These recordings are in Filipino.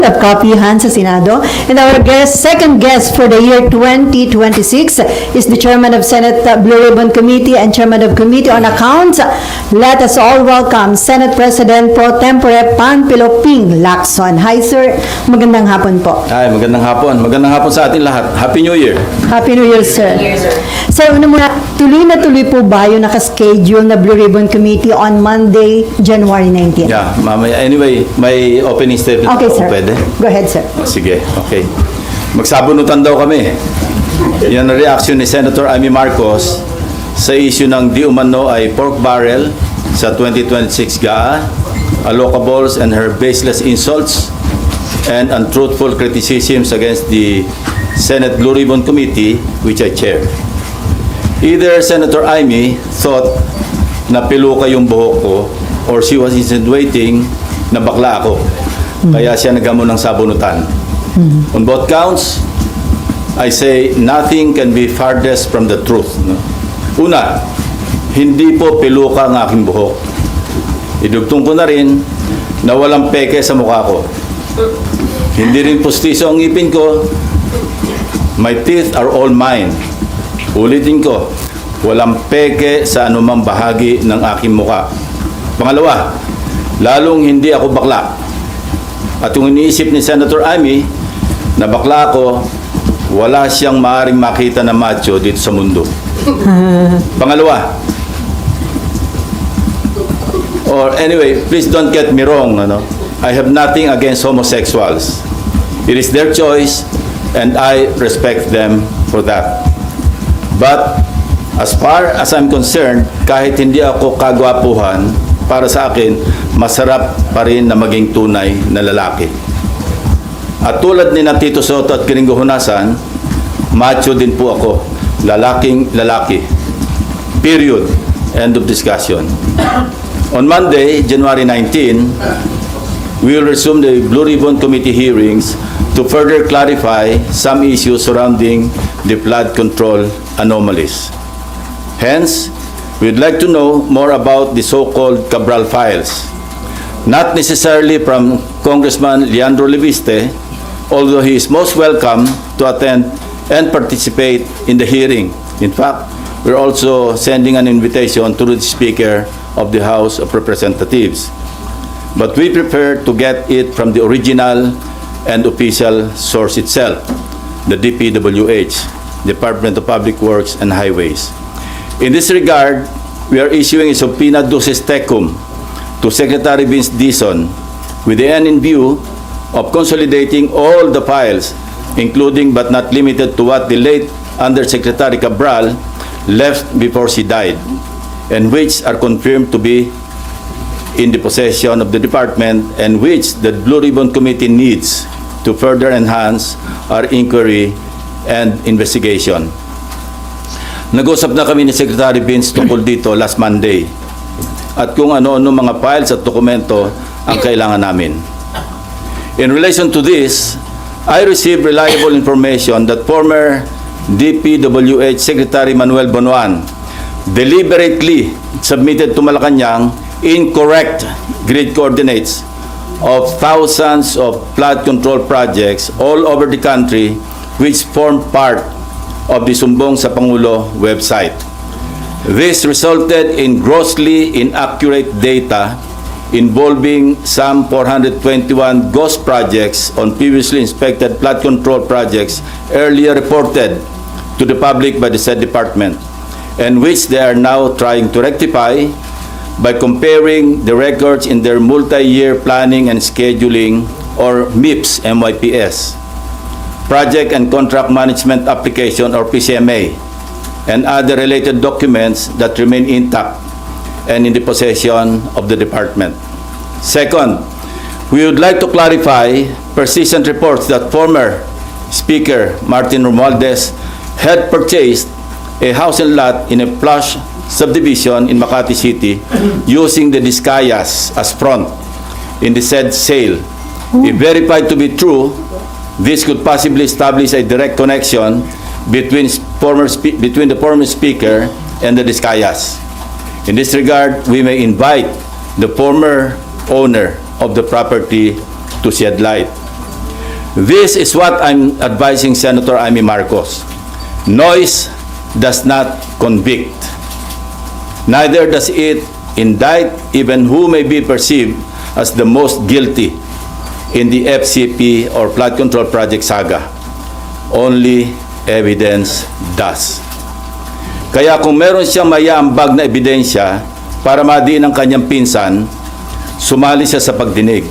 of kapihan sa Senado. And our second guest for the year 2026 is the Chairman of Senate Blue Ribbon Committee and Chairman of Committee on Accounts. Let us all welcome Senate President Pro Tempore Panfilo Ping Lacson. Hi sir, magandang hapon po. Hi, magandang hapon. Magandang hapon sa atin lahat. Happy New Year. Happy New Year, sir. Sir, una muna, tuloy na tuloy po ba yung nakaschedule na Blue Ribbon Committee on Monday, January 19? Yeah, mamaya. Anyway, may opening statement. Okay, sir. Pwede? Go ahead, sir. Sige, okay. Magsabunutan daw kami. Yan ang reaction ni Senator Amy Marcos sa issue ng di umano ay pork barrel sa 2026 GAA, allocables and her baseless insults and untruthful criticisms against the Senate Blue Ribbon Committee, which I chair. Either Senator Amy thought na piluka yung buhok ko or she was insinuating na bakla ako. Kaya siya naghamon ng sabunutan. On both counts, I say nothing can be farthest from the truth. No? Una, hindi po piluka ang aking buhok. Idugtong ko na rin na walang peke sa mukha ko. Hindi rin pustiso ang ngipin ko. My teeth are all mine. Ulitin ko, walang peke sa anumang bahagi ng aking mukha. Pangalawa, lalong hindi ako bakla. At yung iniisip ni Senator Amy na bakla ako, wala siyang maaaring makita na macho dito sa mundo. Pangalawa, or anyway, please don't get me wrong, ano? I have nothing against homosexuals. It is their choice and I respect them for that. But as far as I'm concerned, kahit hindi ako kagwapuhan, para sa akin, masarap pa rin na maging tunay na lalaki. At tulad ni Tito Soto at Kiringo Hunasan, macho din po ako. Lalaking lalaki. Period. End of discussion. On Monday, January 19, we will resume the Blue Ribbon Committee hearings to further clarify some issues surrounding the flood control anomalies. Hence, we'd like to know more about the so-called Cabral files. Not necessarily from Congressman Leandro Leviste, although he is most welcome to attend and participate in the hearing. In fact, we're also sending an invitation to the Speaker of the House of Representatives. But we prefer to get it from the original and official source itself, the DPWH, Department of Public Works and Highways. In this regard, we are issuing a subpoena duces tecum to Secretary Vince Dizon with the end in view of consolidating all the files, including but not limited to what the late Undersecretary Cabral left before she died, and which are confirmed to be in the possession of the department and which the Blue Ribbon Committee needs to further enhance our inquiry and investigation. Nag-usap na kami ni Secretary Vince tungkol dito last Monday at kung ano-ano mga files at dokumento ang kailangan namin. In relation to this, I received reliable information that former DPWH Secretary Manuel Bonoan deliberately submitted to Malacanang incorrect grid coordinates of thousands of flood control projects all over the country which form part of the Sumbong sa Pangulo website. This resulted in grossly inaccurate data involving some 421 ghost projects on previously inspected flood control projects earlier reported to the public by the said department, and which they are now trying to rectify by comparing the records in their multi-year planning and scheduling, or MIPS, MYPS, Project and Contract Management Application, or PCMA, and other related documents that remain intact and in the possession of the department. Second, we would like to clarify persistent reports that former Speaker Martin Romualdez had purchased a house and lot in a plush subdivision in Makati City using the Discayas as front in the said sale. If verified to be true, this could possibly establish a direct connection between the former Speaker and the Discayas. In this regard, we may invite the former owner of the property to shed light. This is what I'm advising Senator Amy Marcos. Noise does not convict. Neither does it indict even who may be perceived as the most guilty in the FCP or flood control project saga. Only evidence does. Kaya kung meron siyang mayaambag na ebidensya para madiin ang kanyang pinsan, sumali siya sa pagdinig.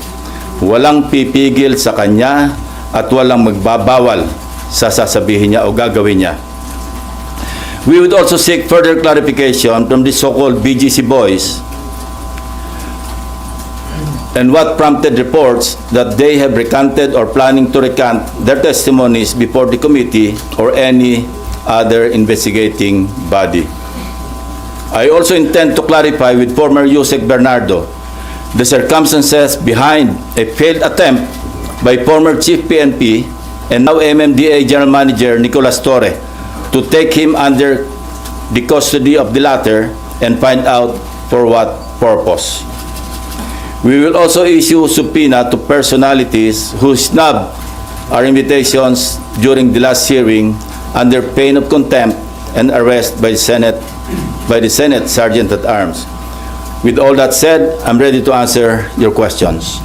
Walang pipigil sa kanya at walang magbabawal sa sasabihin niya o gagawin niya. We would also seek further clarification from the so-called BGC boys and what prompted reports that they have recanted or planning to recant their testimonies before the committee or any other investigating body. I also intend to clarify with former Yusek Bernardo the circumstances behind a failed attempt by former Chief PNP and now MMDA General Manager Nicolas Torre to take him under the custody of the latter and find out for what purpose. We will also issue subpoena to personalities who snubbed our invitations during the last hearing under pain of contempt and arrest by the Senate Sergeant at Arms. With all that said, I'm ready to answer your questions.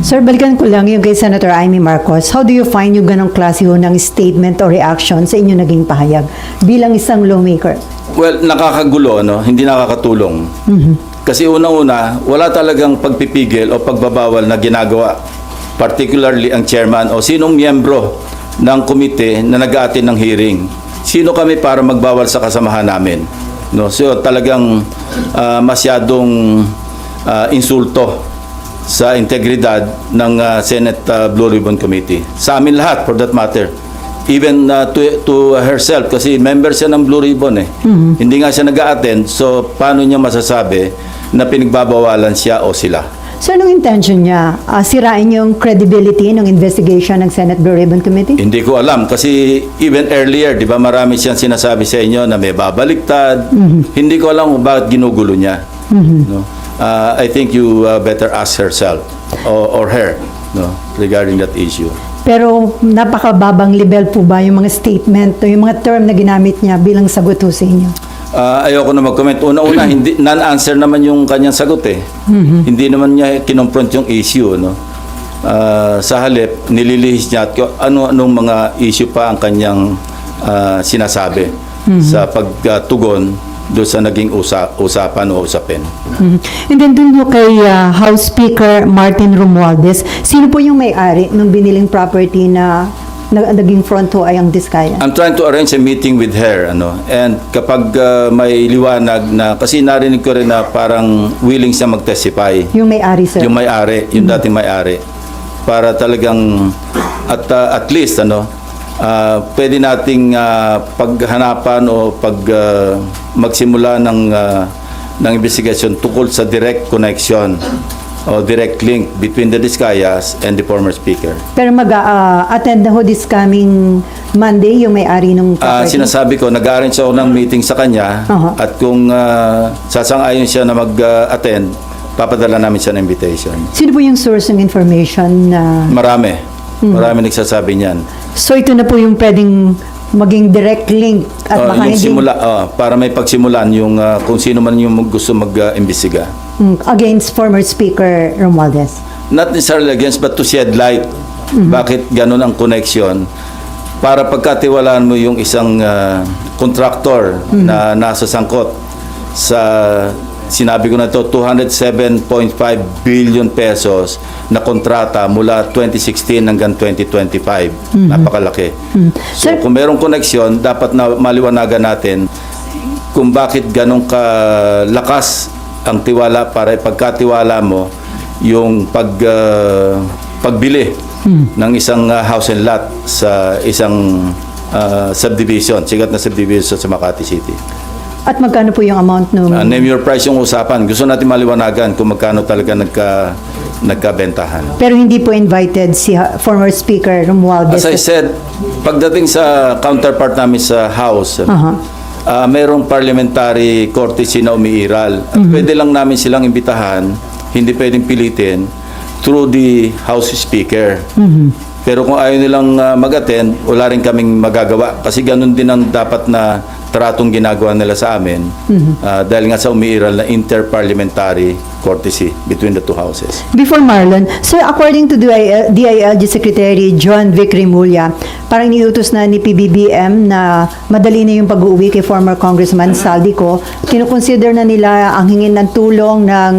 Sir, balikan ko lang yung kay Senator Amy Marcos. How do you find yung ganong klase ho ng statement o reaction sa inyo naging pahayag bilang isang lawmaker? Well, nakakagulo, no? Hindi nakakatulong. Kasi unang-una, wala talagang pagpipigil o pagbabawal na ginagawa. Particularly ang chairman o sinong miyembro ng komite na nag-aatin ng hearing. Sino kami para magbawal sa kasamahan namin? No? So talagang masyadong insulto sa integridad ng Senate Blue Ribbon Committee. Sa amin lahat, for that matter. Even to herself, kasi member siya ng Blue Ribbon eh. Hindi nga siya nag-a-attend, so paano niya masasabi na pinagbabawalan siya o sila? So, anong intention niya? Sirain yung credibility ng investigation ng Senate Blue Ribbon Committee? Hindi ko alam, kasi even earlier, di ba marami siyang sinasabi sa inyo na may babaliktad. Hindi ko alam kung bakit ginugulo niya. No? I think you better ask herself or her, no, regarding that issue. Pero napakababang level po ba yung mga statement o yung mga term na ginamit niya bilang sagot ho sa inyo? Ayoko na mag-comment. Una-una, hindi, non-answer naman yung kanyang sagot eh. Hindi naman niya kinonfront yung issue. No? Sa halip, nililihis niya at ano-anong mga issue pa ang kanyang sinasabi sa pagtugon doon sa naging usapan o usapin. And then dun ho kay House Speaker Martin Romualdez, sino po yung may-ari ng biniling property na naging front ho ay ang Diskaya? I'm trying to arrange a meeting with her, and kapag may liwanag na, kasi narinig ko rin na parang willing siya mag-testify. Yung may-ari, sir? Yung may-ari, yung dating may-ari. Para talagang, at least, pwede nating paghanapan o magsimula ng investigasyon tungkol sa direct connection o direct link between the Diskayas and the former speaker. Pero mag-attend na ho this coming Monday yung may-ari ng property? Sinasabi ko, nag-arrange ako ng meeting sa kanya at kung sasang-ayon siya na mag-attend, papadala namin siya ng invitation. Sino po yung source ng information na... Marami. Marami nagsasabi niyan. So ito na po yung pwedeng maging direct link at baka yung hindi... simula, para may pagsimulan yung kung sino man yung gusto mag-imbestiga. Against former Speaker Romualdez? Not necessarily against, but to shed light. Bakit ganun ang connection? Para pagkatiwalaan mo yung isang contractor na nasa sangkot sa, sinabi ko na ito, 207.5 billion pesos na kontrata mula 2016 hanggang 2025. Napakalaki. So kung merong connection, dapat na maliwanagan natin kung bakit ganun kalakas ang tiwala para ipagkatiwala mo yung pagbili ng isang house and lot sa isang subdivision, sikat na subdivision sa Makati City. At magkano po yung amount nung... Name your price yung usapan. Gusto natin maliwanagan kung magkano talaga nagkabentahan. Pero hindi po invited si former Speaker Romualdez? As I said, pagdating sa counterpart namin sa House, mayroong parliamentary courtesy na umiiral. At pwede lang namin silang imbitahan, hindi pwedeng pilitin, through the House Speaker. Pero kung ayaw nilang mag-attend, wala rin kaming magagawa. Kasi ganun din ang dapat na tratong ginagawa nila sa amin. Dahil nga sa umiiral na interparliamentary courtesy between the two houses. Before Marlon, sir, according to DILG Secretary John Vic Rimulya, parang niutos na ni PBBM na madali na yung pag-uwi kay former Congressman Saldico. Kinukonsider na nila ang hingin ng tulong ng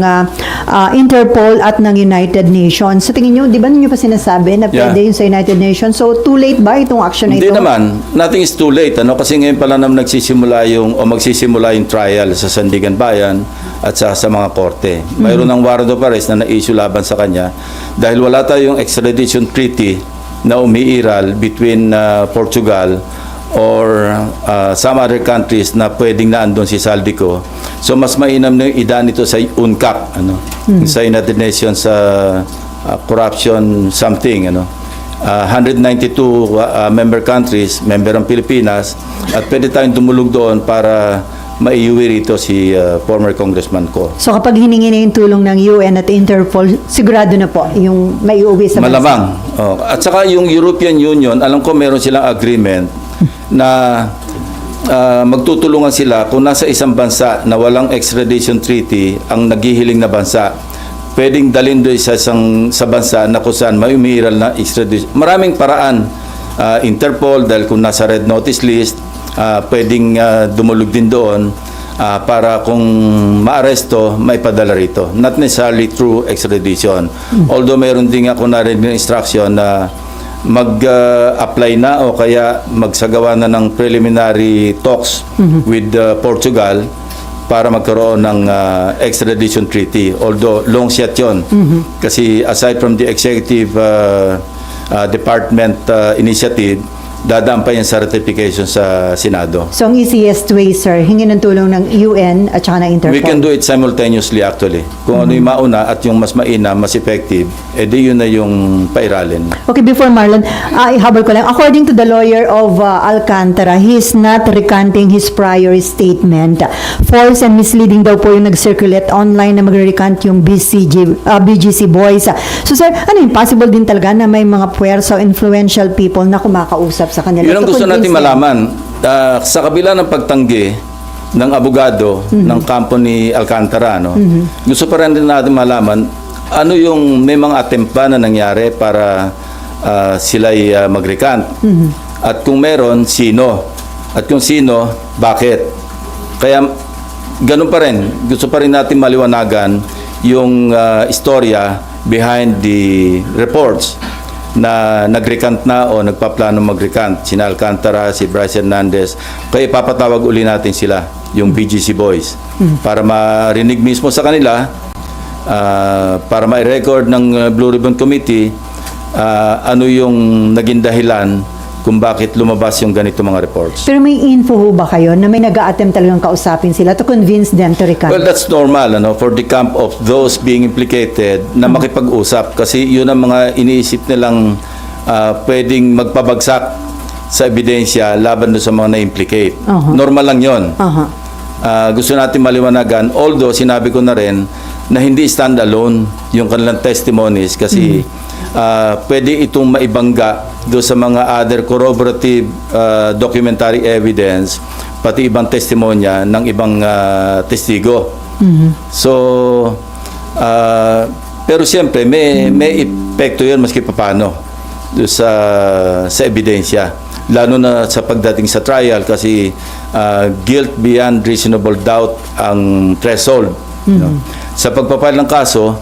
Interpol at ng United Nations. So tingin nyo, di ba ninyo pa sinasabi na pwede yun sa United Nations? So too late ba itong action na ito? Hindi naman. Nothing is too late. Kasi ngayon pala naman magsisimula yung trial sa Sandigan Bayan at sa mga korte. Mayroon ng warrant of arrest na na-issue laban sa kanya dahil wala tayong extradition treaty na umiiral between Portugal or some other countries na pwedeng naandun si Saldico. So mas mainam na yung idaan ito sa UNCAC, sa United Nations Corruption something, 192 member countries, member ang Pilipinas, at pwede tayong tumulog doon para maiuwi rito si former Congressman ko. So kapag hiningi na yung tulong ng UN at Interpol, sigurado na po yung maiuwi sa bansa? Malamang. At saka yung European Union, alam ko meron silang agreement na magtutulungan sila kung nasa isang bansa na walang extradition treaty ang naghihiling na bansa. Pwedeng dalhin doon sa bansa na kung saan may umiiral na extradition. Maraming paraan. Interpol, dahil kung nasa red notice list, pwedeng dumulog din doon para kung maaresto, maipadala rito. Not necessarily through extradition. Although mayroon din ako narinig ng instruction na mag-apply na o kaya magsagawa na ng preliminary talks with Portugal para magkaroon ng extradition treaty. Although long shot yun. Kasi aside from the executive department initiative, dadaan pa yan sa ratification sa Senado. So ang easiest way, sir, hingin ng tulong ng UN at saka ng Interpol? We can do it simultaneously actually. Kung ano yung mauna at yung mas mainam, mas effective, edi yun na yung pairalin. Okay, before Marlon, ihabol ko lang. According to the lawyer of Alcantara, he is not recanting his prior statement. False and misleading daw po yung nag-circulate online na magre-recant yung BGC boys. So sir, ano yung possible din talaga na may mga puwersa o influential people na kumakausap sa kanila? Yun ang gusto natin malaman. Sa kabila ng pagtanggi ng abogado ng kampo ni Alcantara, gusto pa rin natin malaman ano yung may mga attempt pa na nangyari para sila'y mag-recant. At kung meron, sino? At kung sino, bakit? Kaya ganun pa rin. Gusto pa rin natin maliwanagan yung istorya behind the reports na nag-recant na o nagpaplano mag-recant. Sina Alcantara, si Bryce Hernandez. Kaya ipapatawag uli natin sila, yung BGC boys, para marinig mismo sa kanila, para ma-record ng Blue Ribbon Committee ano yung naging dahilan kung bakit lumabas yung ganito mga reports. Pero may info ho ba kayo na may nag-a-attempt talagang kausapin sila to convince them to recant? Well, that's normal for the camp of those being implicated na makipag-usap kasi yun ang mga iniisip nilang pwedeng magpabagsak sa ebidensya laban doon sa mga na-implicate. Normal lang yun. Gusto natin maliwanagan, although sinabi ko na rin na hindi stand-alone yung kanilang testimonies kasi pwede itong maibangga doon sa mga other corroborative documentary evidence pati ibang testimonya ng ibang testigo. So pero siyempre may epekto 'yun maski papaano doon sa ebidensya lalo na sa pagdating sa trial kasi guilt beyond reasonable doubt ang threshold. Sa pagpapile ng kaso,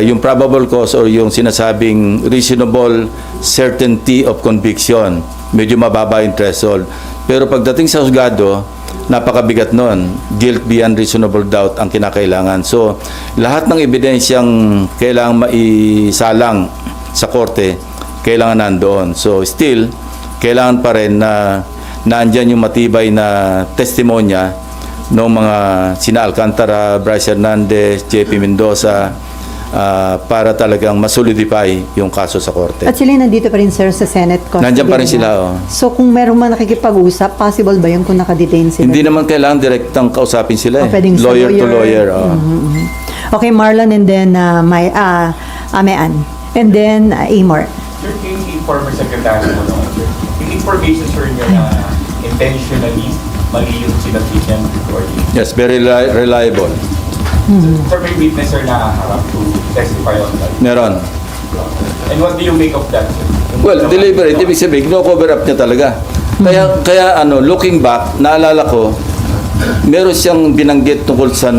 yung probable cause or yung sinasabing reasonable certainty of conviction, medyo mababa yung threshold. Pero pagdating sa husgado, napakabigat nun. Guilt beyond reasonable doubt ang kinakailangan. So, lahat ng ebidensyang kailangan maisalang sa korte, kailangan nandoon. So, still, kailangan pa rin na naandyan yung matibay na testimonya ng mga sina Alcantara, Bryce Hernandez, JP Mendoza para talagang masolidify yung kaso sa korte. At sila nandito pa rin, sir, sa Senate custody. Nandiyan pa rin sila. So kung meron man nakikipag-usap, possible ba yun kung nakadetain sila? Hindi naman kailangan direktang kausapin sila. Pwedeng sa Lawyer to lawyer. Okay, Marlon and then Mayan. And then Amor. Sir, yung former secretary mo naman, sir, yung information, sir, niya na intentionally mali yung sinabit niya recording. Yes, very reliable. Sir, may witness, sir, na harap to testify on that. Meron. And what do you make of that, sir? Yung Well, deliberate, ibig sabihin, no-cover up niya talaga. Kaya looking back, naalala ko, meron siyang binanggit tungkol sa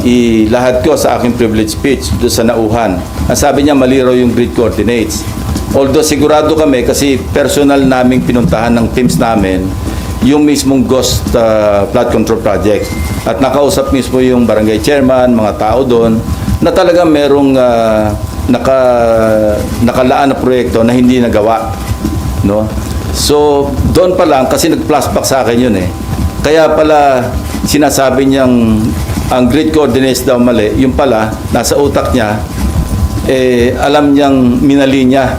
ilahad ko sa aking privilege speech doon sa nauhan. Ang sabi niya, mali raw yung grid coordinates. Although sigurado kami, kasi personal naming pinuntahan ng teams namin, yung mismong ghost flood control project. At nakausap mismo yung barangay chairman, mga tao doon, na talagang merong nakalaan na proyekto na hindi nagawa. No? So, doon pa lang, kasi nag-flashback sa akin yun eh. Kaya pala, sinasabi niyang ang grid coordinates daw mali, yung pala, nasa utak niya, alam niyang minali niya.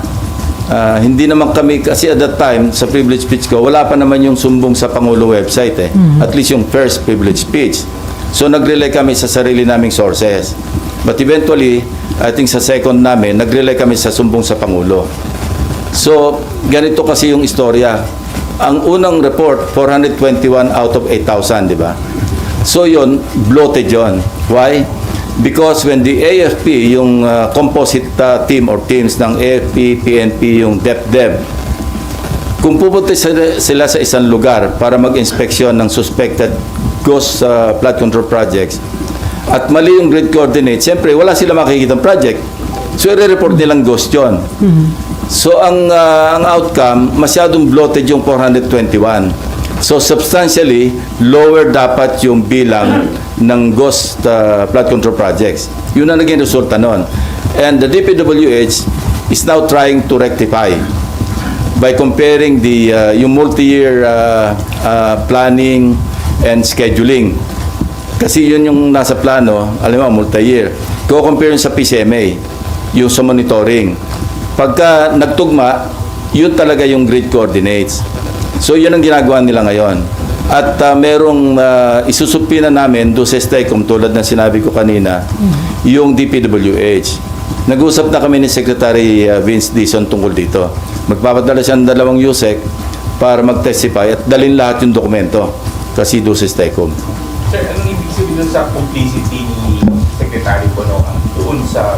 Hindi naman kami, kasi at that time, sa privilege speech ko, wala pa naman yung sumbong sa Pangulo website eh. At least yung first privilege speech. So, nag-relay kami sa sarili naming sources. But eventually, I think sa second namin, nag-relay kami sa sumbong sa Pangulo. So, ganito kasi yung istorya. Ang unang report, 421 out of 8,000, di ba? So, yun, bloated yun. Why? Because when the AFP, yung composite team or teams ng AFP, PNP, yung DepDev, kung pupunta sila sa isang lugar para mag-inspeksyon ng suspected ghost flood control projects, at mali yung grid coordinate, siyempre wala sila makikitang project. So, i-report nilang ghost yun. So, ang outcome, masyadong bloated yung 421. So, substantially, lower dapat yung bilang ng ghost flood control projects. Yun ang naging resulta nun. And the DPWH is now trying to rectify by comparing yung multi-year planning and scheduling. Kasi yun yung nasa plano, alam mo, multi-year. Ko-compare yun sa PCMA, yung sa monitoring. Pagka nagtugma, yun talaga yung grid coordinates. So, yun ang ginagawa nila ngayon. At merong isusupina namin doon sa STECOM, tulad ng sinabi ko kanina, yung DPWH. Nag-usap na kami ni Secretary Vince Dizon tungkol dito. Magpapadala siya ng 2 USEC para mag-testify at dalhin lahat yung dokumento kasi doon sa STECOM. Sir, anong ibig sabihin sa complicity ni Secretary Bonoan doon sa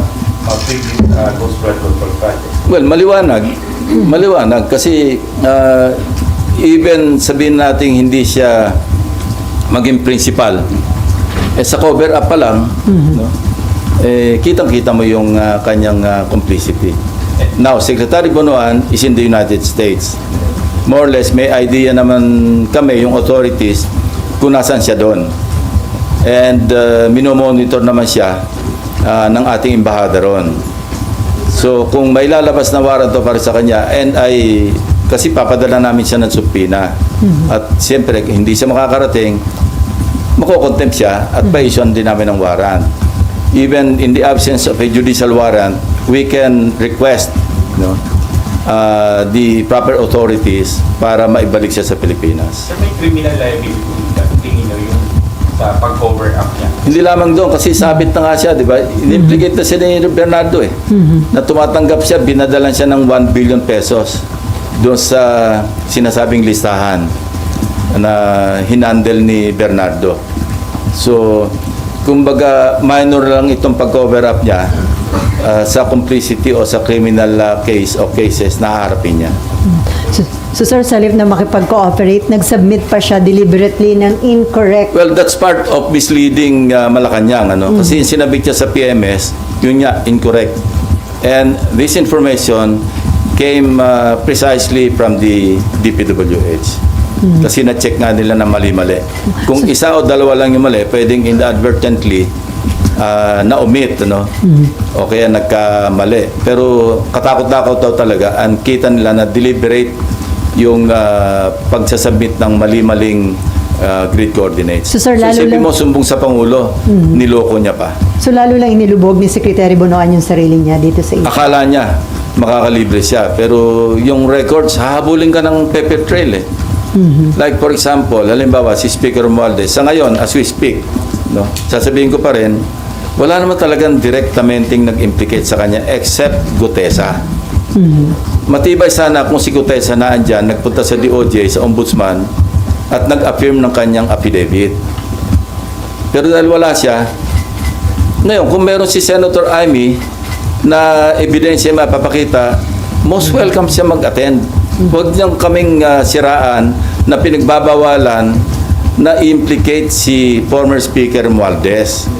ghost flood control project? Well, maliwanag. Maliwanag kasi even sabihin natin hindi siya maging principal, sa cover up pa lang, no? Kitang-kita mo yung kanyang complicity. Now, Secretary Bonoan is in the United States. More or less, may idea naman kami, yung authorities, kung nasaan siya doon. And minomonitor naman siya ng ating embahada ron. So, kung may lalabas na warrant para sa kanya, and kasi papadala namin siya ng subpina. At siyempre, hindi siya makakarating, makokontempt siya at pa-issue din namin ng warrant. Even in the absence of a judicial warrant, we can request the proper authorities para maibalik siya sa Pilipinas. Sir, may criminal liability na tingin nyo yung sa pag-cover up niya? Hindi lamang doon, kasi sabit na nga siya, di ba? In-implicate na siya ni Bernardo eh. Na tumatanggap siya, binadalan siya ng 1 billion pesos doon sa sinasabing listahan na hinandle ni Bernardo. So, kumbaga, minor lang itong pag-cover up niya sa complicity o sa criminal case o cases na haharapin niya. So sir, sa halip na makipag-cooperate, nag-submit pa siya deliberately ng incorrect. Well, that's part of misleading Malacanang. Kasi yung sinabit niya sa PMS, yun niya, incorrect. And this information came precisely from the DPWH. Kasi na-check nga nila na mali-mali. Kung isa o dalawa lang yung mali, pwedeng inadvertently na-omit, o kaya nagkamali. Pero katakot-takot daw talaga, ang kita nila na deliberate yung pagsasubmit ng mali-maling grid coordinates. So, sir, lalo isipin lang- mo, sumbong sa Pangulo, niloko niya pa. So lalo lang inilubog ni Secretary Bonoan yung sarili niya dito sa Akala niya, makakalibre siya. Pero yung records, hahabulin ka ng paper trail eh. Like for example, halimbawa si Speaker Romualdez, sa ngayon, as we speak, sasabihin ko pa rin, wala naman talagang directamenting nag-implicate sa kanya except Gutesa. matibay sana kung si Gutesa na andyan, nagpunta sa DOJ, sa Ombudsman, at nag-affirm ng kanyang affidavit. Pero dahil wala siya, ngayon, kung meron si Senator Amy na ebidensya mapapakita, most welcome siya mag-attend. Huwag niyang kaming siraan na pinagbabawalan na implicate si former Speaker Romualdez.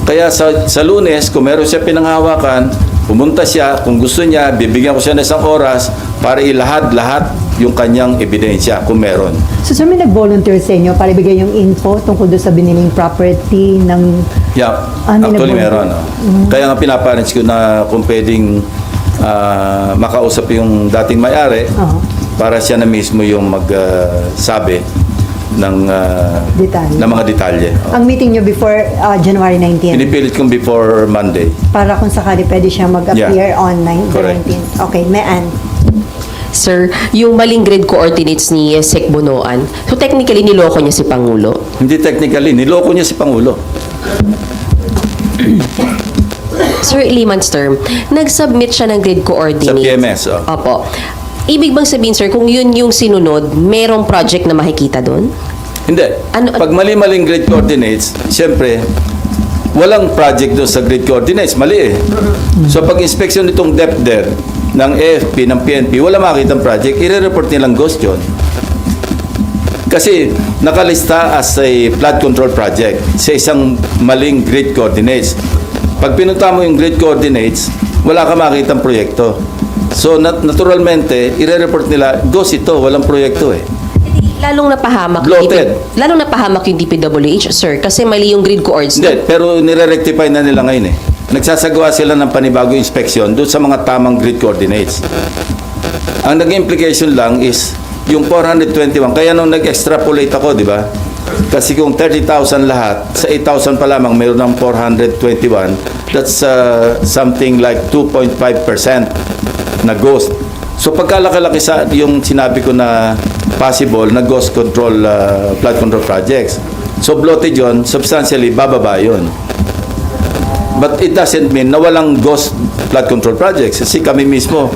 Kaya sa Lunes, kung meron siya pinanghawakan, pumunta siya, kung gusto niya, bibigyan ko siya ng isang oras para ilahad-lahat yung kanyang ebidensya kung meron. So, sir, may nag-volunteer sa inyo para ibigay yung info tungkol doon sa biniling property ng... Yeah, may actually nag-volunteer? meron. Kaya nga pinaparents ko na kung pwedeng makausap yung dating may-ari para siya na mismo yung magsabi ng Detalye. ng mga detalye. Ang meeting nyo before January 19. Pinipilit kong before Monday. Para kung sakali pwede siya mag-appear Yeah. online the Correct. 19th. Okay, Mean. Sir, yung maling grid coordinates ni Sec Bonoan, so technically niloko niya si Pangulo. Hindi technically, niloko niya si Pangulo. Sir, layman's term, nag-submit siya ng grid coordinates. Sa PMS, oh. Opo. Ibig bang sabihin, sir, kung yun yung sinunod, merong project na makikita doon? Hindi. Ano- Pag mali-maling grid coordinates, siyempre, walang project doon sa grid coordinates. Mali eh. So pag inspection nitong DepDer ng AFP, ng PNP, wala makitang project, i-report nilang ghost yun. Kasi nakalista as a flood control project sa isang maling grid coordinates. Pag pinunta mo yung grid coordinates, wala ka makitang proyekto. So naturalmente, i-report nila, ghost ito, walang proyekto eh. Lalong napahamak Bloated. lalong napahamak yung DPWH, sir, kasi mali yung grid coordinates. Hindi, pero nire-rectify na nila ngayon eh. Nagsasagawa sila ng panibagong inspeksyon doon sa mga tamang grid coordinates. Ang naging implication lang is yung 421. Kaya nung nag-extrapolate ako, di ba? Kasi kung 30,000 lahat, sa 8,000 pa lamang mayroon ng 421, that's something like 2.5% na ghost. So pagkalaki-laki sa yung sinabi ko na possible na ghost control, flood control projects. So bloated yun, substantially bababa yun. But it doesn't mean na walang ghost flood control projects. Kasi kami mismo,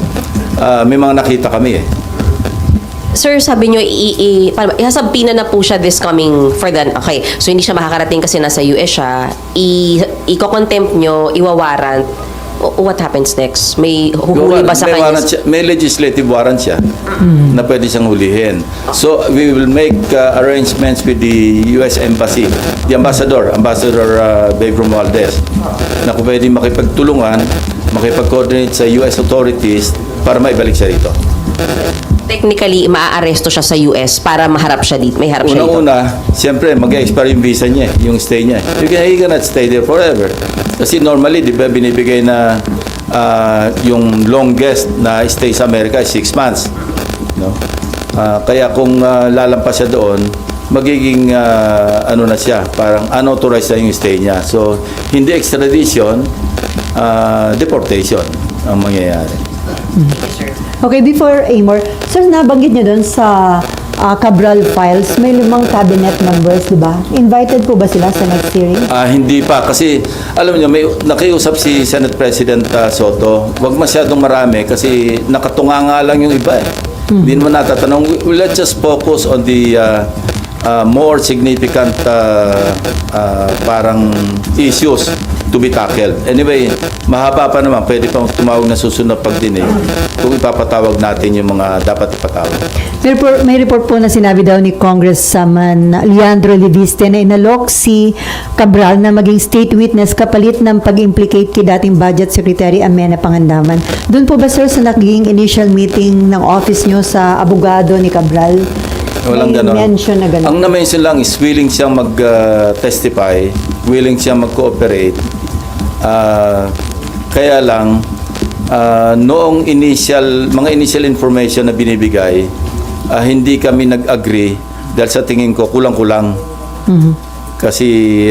may mga nakita kami eh. Sir, sabi nyo, ihasabpina na po siya this coming for the... Okay, so hindi siya makakarating kasi nasa US siya. Iko-contempt nyo, iwawarrant. What happens next? May huhuli ba sa May kanya? warrant siya, may legislative warrant siya na pwede siyang hulihin. So we will make arrangements with the US Embassy, the Ambassador Babe Romualdez, na kung pwede makipagtulungan, makipag-coordinate sa US authorities para maibalik siya rito. Technically, maaaresto siya sa US para maharap siya dito. May harap siya dito. Unang-una, siyempre, mag-expire yung visa niya, yung stay niya. He cannot stay there forever. Kasi normally, di ba, binibigay na yung longest na stay sa America is 6 months. No? Kaya kung lalampas siya doon, magiging ano na siya, parang unauthorized na yung stay niya. So, hindi extradition, deportation ang mangyayari. Okay, before Amor, sir, nabanggit niyo doon sa Cabral files, may 5 cabinet members, di ba? Invited po ba sila sa next hearing? Hindi pa kasi alam niyo may nakiusap si Senate President Soto. Wag masyadong marami kasi nakatunga nga lang yung iba eh. Hindi naman natatanong. Let's just focus on the more significant parang issues to be tackled. Anyway, mahaba pa naman. Pwede pang tumawag na susunod pagdinig kung ipapatawag natin yung mga dapat ipatawag. May report po na sinabi daw ni Congressman Leandro Leviste na inalok si Cabral na maging state witness kapalit ng pag-implicate kay dating Budget Secretary Amena Pangandaman. Doon po ba, sir, sa naging initial meeting ng office nyo sa abogado ni Cabral? Walang may ganon. mention na ganon? Ang na-mention lang is willing siyang mag-testify, willing siyang mag-cooperate. Kaya lang, noong mga initial information na binibigay, hindi kami nag-agree dahil sa tingin ko kulang-kulang. Kasi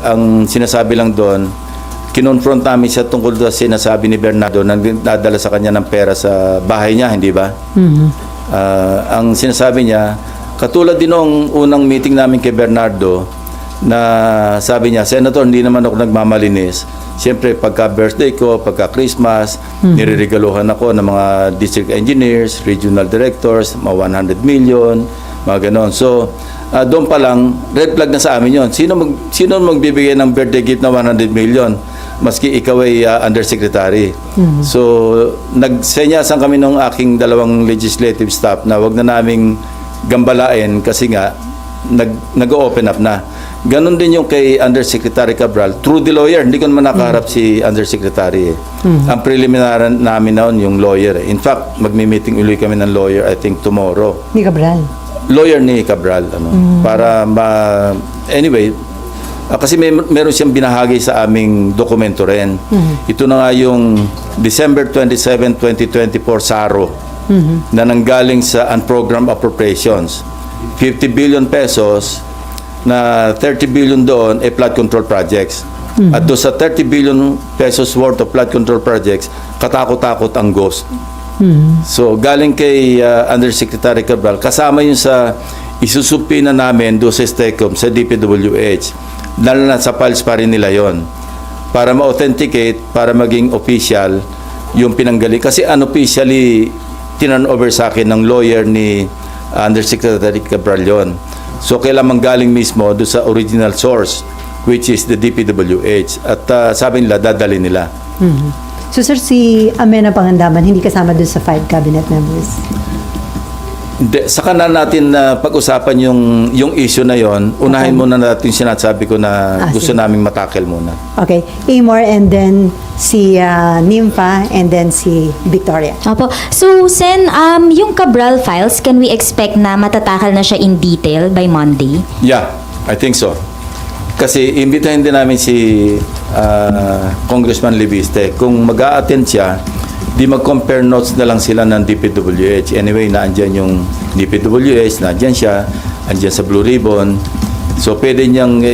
ang sinasabi lang doon, kinonfront namin siya tungkol sa sinasabi ni Bernardo na nadala sa kanya ng pera sa bahay niya, hindi ba? Ang sinasabi niya, katulad din noong unang meeting namin kay Bernardo, na sabi niya, Senator, hindi naman ako nagmamalinis. Siyempre, pagka birthday ko, pagka Christmas, niriregaluhan ako ng mga district engineers, regional directors, mga 100 million, mga ganon. So, doon pa lang, red flag na sa amin yon. Sino magbibigay ng birthday gift na 100 million? Maski ikaw ay undersecretary. So, nagsenyasan kami ng aking dalawang legislative staff na wag na naming gambalain kasi nga, nag-open up na. Ganon din yung kay Undersecretary Cabral. Through the lawyer, hindi ko naman nakaharap si Undersecretary. Ang preliminary namin noon yung lawyer. In fact, magmi-meeting ulit kami ng lawyer, I think tomorrow. Ni Cabral. Lawyer ni Cabral. Para anyway, kasi meron siyang binahagi sa aming dokumento rin. Ito na nga yung December 27, 2024 SARO na nanggaling sa unprogrammed appropriations. 50 billion pesos na 30 billion doon ay flood control projects. At doon sa 30 billion pesos worth of flood control projects, katakot-takot ang ghost. So, galing kay Undersecretary Cabral, kasama yun sa isusupina namin doon sa STECOM, sa DPWH. Lalo na sa files pa rin nila yon para ma-authenticate, para maging official yung pinanggali. Kasi unofficially, tinan over sa akin ng lawyer ni Undersecretary Cabral yon. So, kailangan galing mismo doon sa original source, which is the DPWH. At sabi nila, dadali nila. So sir, si Amena Pangandaman, hindi kasama doon sa 5 cabinet members? Saka na natin pag-usapan yung issue na yon. Unahin muna natin sinasabi ko na gusto sige. naming matakel muna. Okay. Amor, and then si Nympha, and then si Victoria. Opo. So, Sen, yung Cabral files, can we expect na matatakal na siya in detail by Monday? Yeah, I think so. Kasi imbitahin din namin si Congressman Libiste. Kung mag-a-attend siya, di mag-compare notes na lang sila ng DPWH. Anyway, naandyan yung DPWH, naandyan siya, andyan sa Blue Ribbon. So, pwede niyang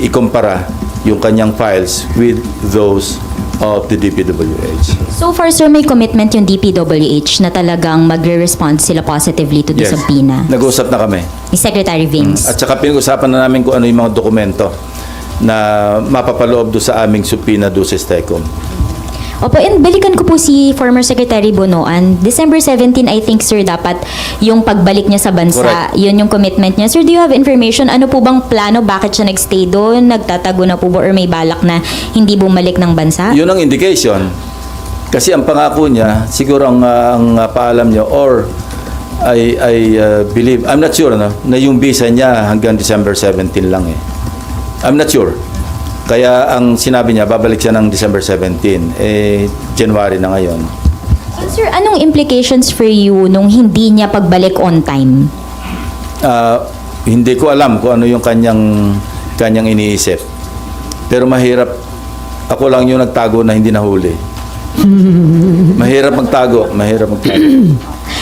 i-compara yung kanyang files with those of the DPWH. So far, sir, may commitment yung DPWH na talagang magre-respond sila positively to the Yes. subpoena. Nag-uusap na kami. Ni Secretary Vince. At saka pinag-usapan na namin kung ano yung mga dokumento na mapapaloob do sa aming subpoena do sa STECOM. Opo, and balikan ko po si former Secretary Bonoan. December 17, I think, sir, dapat yung pagbalik niya sa bansa, Correct. yun yung commitment niya. Sir, do you have information? Ano po bang plano? Bakit siya nagstay doon? Nagtatago na po ba or may balak na hindi bumalik ng bansa? Yun ang indication. Kasi ang pangako niya, siguro ang paalam niya, or I believe, I'm not sure, no, na yung visa niya hanggang December 17 lang eh. I'm not sure. Kaya ang sinabi niya, babalik siya ng December 17. January na ngayon. So, sir, anong implications for you nung hindi niya pagbalik on time? Hindi ko alam kung ano yung kanyang iniisip. Pero mahirap. Ako lang yung nagtago na hindi nahuli. Mahirap magtago.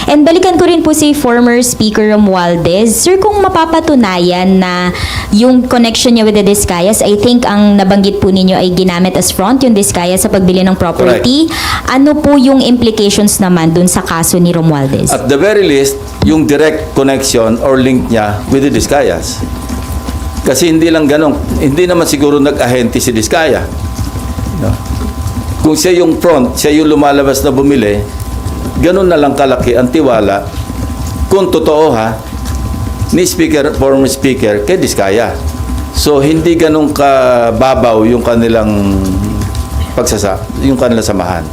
And balikan ko rin po si former Speaker Romualdez. Sir, kung mapapatunayan na yung connection niya with the Discayas, I think ang nabanggit po ninyo ay ginamit as front yung Discayas sa pagbili ng property. Ano po yung implications naman dun sa kaso ni Romualdez? At the very least, yung direct connection or link niya with the Discayas. Kasi hindi lang ganun. Hindi naman siguro nag-ahente si Discaya. No? Kung siya yung front, siya yung lumalabas na bumili, ganun na lang kalaki ang tiwala, kung totoo ha, ni former speaker, kay Discaya. So, hindi ganun kababaw yung kanilang yung kanilang samahan.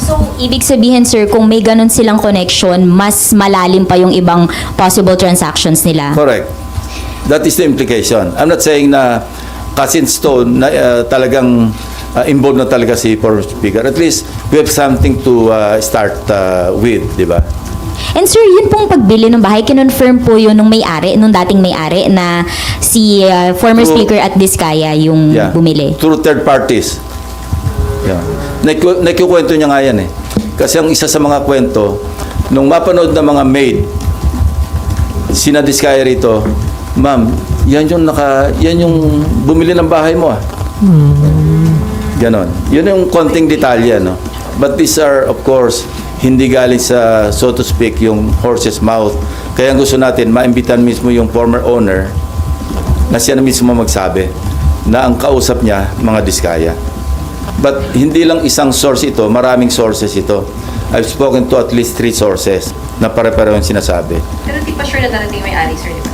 So, ibig sabihin, sir, kung may ganun silang connection, mas malalim pa yung ibang possible transactions nila. Correct. That is the implication. I'm not saying na cast in stone na talagang involved na talaga si former speaker. At least, we have something to start with, di ba? And sir, yun pong pagbili ng bahay, kinonfirm po yun nung may-ari, nung dating may-ari, na si former speaker at Discaya yung bumili. Through third parties. Yeah. Nakikwento niya nga yan eh. Kasi ang isa sa mga kwento, nung mapanood ng mga maid, sina Discaya rito, ma'am, yan yung bumili ng bahay mo ah. Ganon. Yun yung konting detalye, no? But these are, of course, hindi galing sa, so to speak, yung horse's mouth. Kaya gusto natin, maimbitan mismo yung former owner na siya na mismo magsabi na ang kausap niya, mga Diskaya. But hindi lang isang source ito, maraming sources ito. I've spoken to at least 3 sources na pare-pareho yung sinasabi. Pero di pa sure na darating may ari, sir, di ba?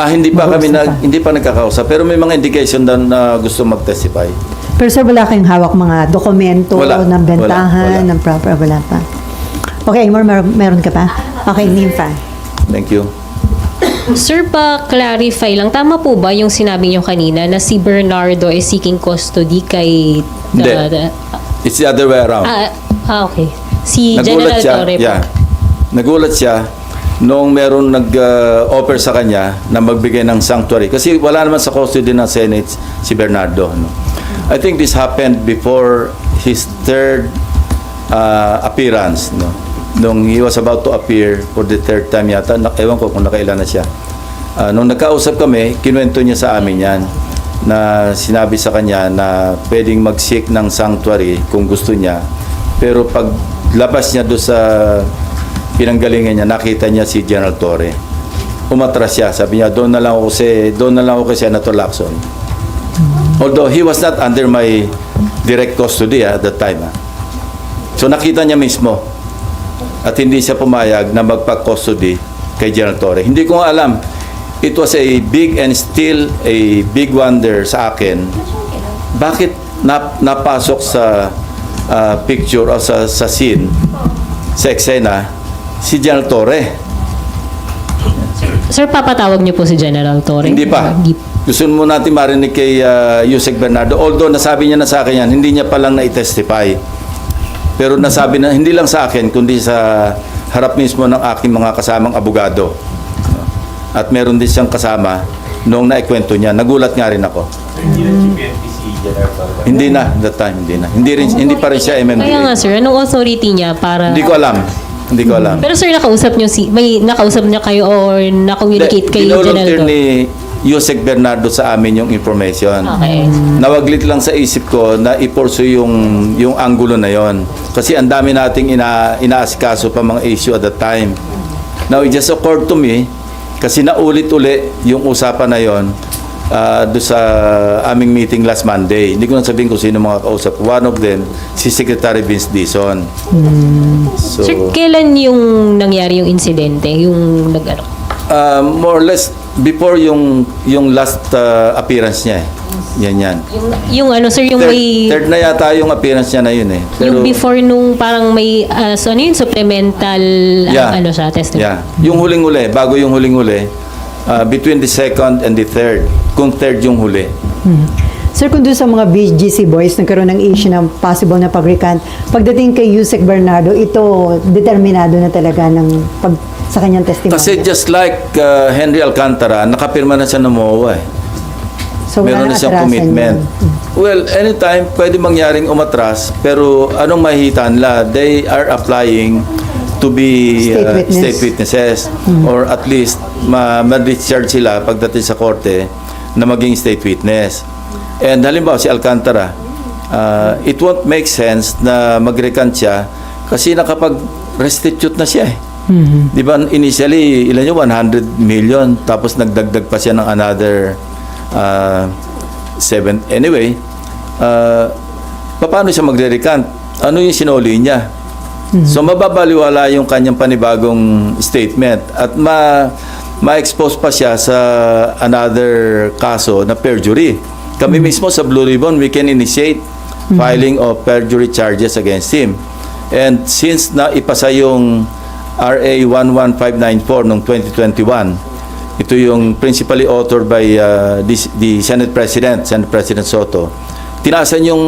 Hindi pa kami Mag-usap pa. hindi pa nagkakausap, pero may mga indication na gusto mag-testify. Pero sir, wala kayong hawak mga dokumento Wala. ng bentahan, Wala. ng proper, wala pa. Okay, meron ka pa? Okay, Nympha. Thank you. Sir, pa-clarify lang, tama po ba yung sinabi niyo kanina na si Bernardo is seeking custody kay... Hindi. It's the other way around. Okay. Si General Torre po. Nagulat siya nung meron nag-offer sa kanya na magbigay ng sanctuary. Kasi wala naman sa custody ng Senate si Bernardo. No? I think this happened before his third appearance. No? Nung he was about to appear for the third time yata, ewan ko kung nakailan na siya. Nung nagkausap kami, kinuwento niya sa amin yan na sinabi sa kanya na pwedeng mag-seek ng sanctuary kung gusto niya. Pero pag labas niya doon sa pinanggalingan niya, nakita niya si General Torre. Umatras siya. Sabi niya, doon na lang ako kay Senator Lacson. Although he was not under my direct custody at that time. So nakita niya mismo. At hindi siya pumayag na magpa-custody kay General Torre. Hindi ko nga alam. It was a big and still a big wonder sa akin. Bakit napasok sa picture o sa scene, sa eksena, si General Torre? Sir, papatawag niyo po si General Torre? Hindi pa. Gusto mo natin marinig kay Yusek Bernardo. Although nasabi niya na sa akin yan, hindi niya palang na-testify. Pero nasabi na, hindi lang sa akin, kundi sa harap mismo ng aking mga kasamang abogado. At meron din siyang kasama noong naikwento niya. Nagulat nga rin ako. Hindi na GPNP si General Torre. Hindi na, that time, hindi na. Hindi pa rin siya Kaya nga MMDA. sir, anong authority niya para... Hindi ko alam. Hindi ko alam. Pero sir, may nakausap niya kayo or na-communicate kay General Dinolunteer Torre? ni Yusek Bernardo sa amin yung information. Okay. Nawaglit lang sa isip ko na i-pursue yung angulo na yon. Kasi ang dami nating inaasikaso pa mga issue at that time. Now, it just occurred to me, kasi naulit-uli yung usapan na yon doon sa aming meeting last Monday. Hindi ko na sabihin kung sino mga kausap. One of them, si Secretary Vince Dizon. So, Sir, kailan yung nangyari yung insidente? Yung nag-ano? more or less, before yung last appearance niya eh. Yan. Yung ano sir, yung may... Third na yata yung appearance niya na yun eh. yung before nung parang may so ano yun, supplemental ano siya, testimony. Yeah. Yung huling-huli, bago yung huling-huli, between the second and the third. Kung third yung huli. Sir, kung doon sa mga BGC boys, nagkaroon ng issue ng possible na pag-recant, pagdating kay Yusek Bernardo, ito determinado na talaga sa kanyang testimony. Kasi just like Henry Alcantara, nakapirma na siya ng MOA eh. So, wala Meron na siyang atrasan commitment. yun. Well, anytime pwede mangyaring umatras, pero anong mahihitan la? They are applying to be State witness. state witnesses or at least ma-discharge sila pagdating sa korte na maging state witness. And halimbawa si Alcantara, it won't make sense na mag-recant siya kasi nakapag-restitute na siya eh. Di ba initially, ilan yun? 100 million. Tapos nagdagdag pa siya ng another 7. Anyway, paano siya magre-recant? Ano yung sinuli niya? So mababaliwala yung kanyang panibagong statement at ma-expose pa siya sa another kaso na perjury. Kami mismo sa Blue Ribbon, we can initiate filing of perjury charges against him. And since na ipasa yung RA 11594 noong 2021, ito yung principally authored by the Senate President Soto. Tinasan yung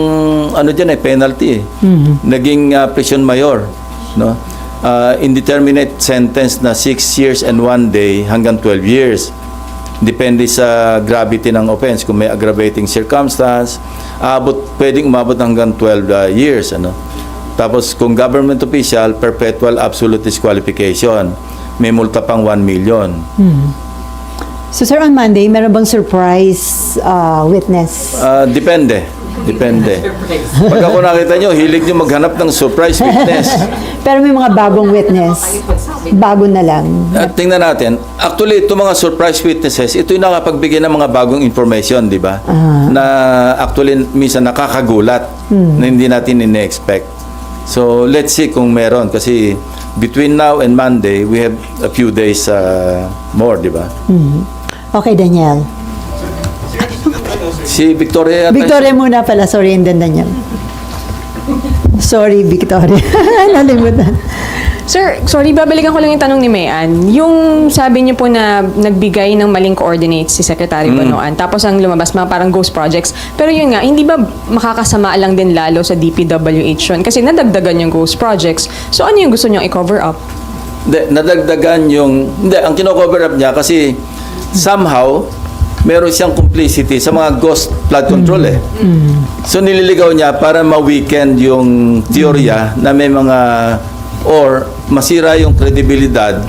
penalty. Naging prison mayor, no? Indeterminate sentence na 6 years and 1 day hanggang 12 years. Depende sa gravity ng offense. Kung may aggravating circumstance, pwedeng umabot hanggang 12 years, ano? Tapos kung government official, perpetual absolute disqualification. May multa pang 1 million. So, sir, on Monday, meron bang surprise witness? Depende. Pag ako nakita nyo, hilig nyo maghanap ng surprise witness. Pero may mga bagong witness. bago na lang. At tingnan natin, actually, itong mga surprise witnesses, ito yung nakapagbigay ng mga bagong information, di ba? Na actually, minsan nakakagulat na hindi natin ine-expect. So, let's see kung meron. Kasi between now and Monday, we have a few days more, di ba? Okay, Daniel. Si Victoria... Victoria muna pala, sorry, and then Daniel. Sorry, Victoria. Nalimutan. Sir, sorry, babalikan ko lang yung tanong ni Mayan. Yung sabi niyo po na nagbigay ng maling coordinates si Secretary Bonoan, tapos ang lumabas mga parang ghost projects. Pero yun nga, hindi ba makakasama lang din lalo sa DPWH yun? Kasi nadagdagan yung ghost projects. So ano yung gusto niyong i-cover up? Hindi, nadagdagan yung... Hindi, ang kino-cover up niya kasi somehow, meron siyang complicity sa mga ghost flood control eh. So nililigaw niya para ma-weekend yung teorya na may mga or masira yung credibilidad